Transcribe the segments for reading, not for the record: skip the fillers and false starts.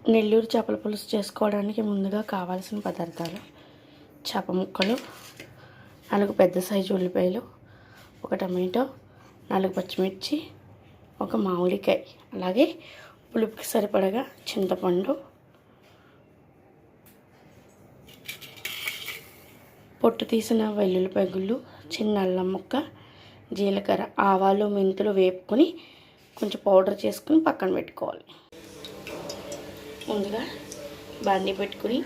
నెల్లూరు చేపల పులుసు చేసుకోవడానికి ముందుగా కావాల్సిన పదార్థాలు: చేప ముక్కలు, 4 పెద్ద సైజు ఉల్లిపాయలు, 1 టమాటో, 4 పచ్చిమిర్చి, 1 మామిడికాయ, అలాగే పులుపుకి సరిపడగా చింతపండు, పొట్టు తీసిన వెల్లుల్లిపాయ గుళ్ళు, చిన్న అల్లం ముక్క, జీలకర్ర, ఆవాలు, మెంతులు వేపుకొని కొంచెం పౌడర్ చేసుకుని పక్కన పెట్టుకోవాలి. ముందుగా బాండీ పెట్టుకుని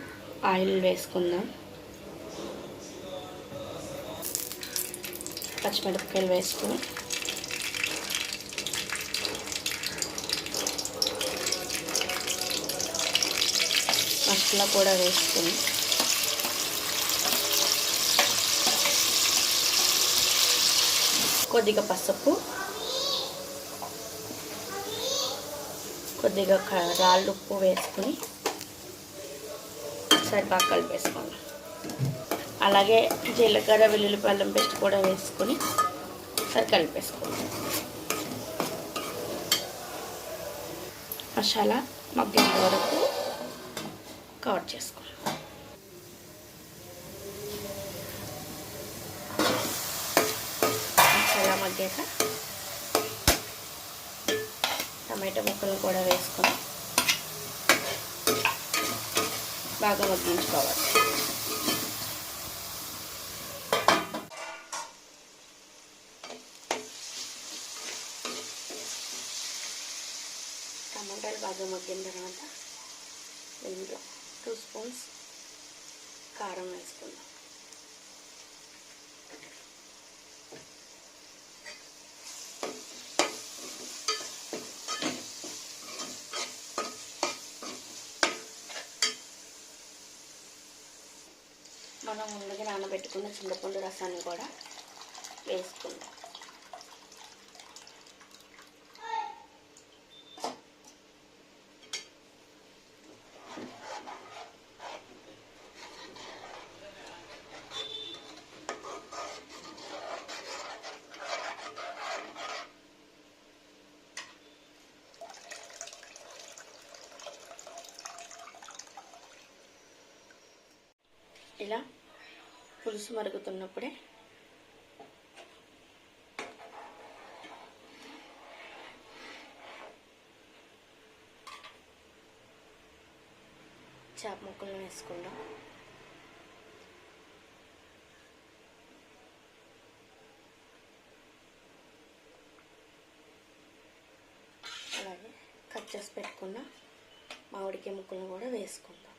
ఆయిల్ వేసుకుందాం. పచ్చిమిరపకాయలు వేసుకుని మసాలా కూడా వేసుకుని కొద్దిగా పసుపు, కొద్దిగా రాళ్ళు ఉప్పు వేసుకుని సరిపాకు కలిపేసుకోండి. అలాగే జీలకర్ర వెల్లుల్లిపాయ అల్లం పేస్ట్ కూడా వేసుకొని సరి కలిపేసుకోండి. మసాలా మగ్గేంత వరకు కవర్ చేసుకోండి. మసాలా మగ్గాక టమాటో ముక్కలు కూడా వేసుకొని బాగా మగ్గించుకోవాలి. టమాటాలు బాగా మగ్గిన తర్వాత ఇందులో 2 స్పూన్స్ కారం వేసుకుందాం. మనం ముందుగా నానబెట్టుకున్న చింతపండు రసాన్ని కూడా వేసుకుందాం. ఇలా పులుసు మరుగుతున్నప్పుడే చేప ముక్కలను వేసుకుందాం. అలాగే కట్ చేసి పెట్టుకున్న మామిడికాయ ముక్కలను కూడా వేసుకుందాం.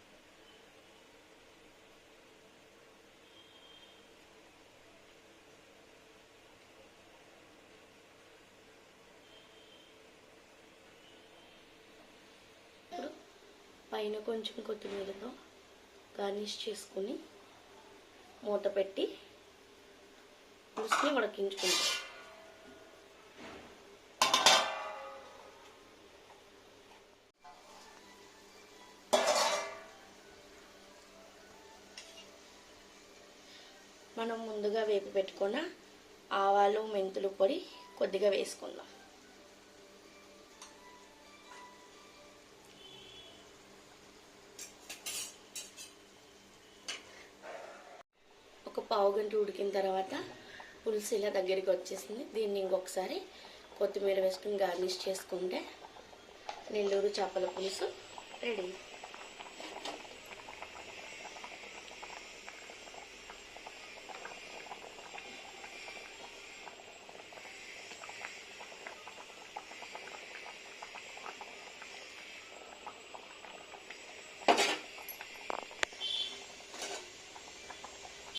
పైన కొంచెం కొత్తిమీరతో గార్నిష్ చేసుకుని మూత పెట్టి పులుసుని ఉడికించుకుంటాం. మనం ముందుగా వేపి పెట్టుకున్న ఆవాలు, మెంతులు పొడి కొద్దిగా వేసుకుందాం. ఒక పావు గంట ఉడికిన తర్వాత పులుసు ఇలా దగ్గరికి వచ్చేసింది. దీన్ని ఇంకొకసారి కొత్తిమీర వేసుకుని గార్నిష్ చేసుకుంటే నెల్లూరు చేపల పులుసు రెడీ.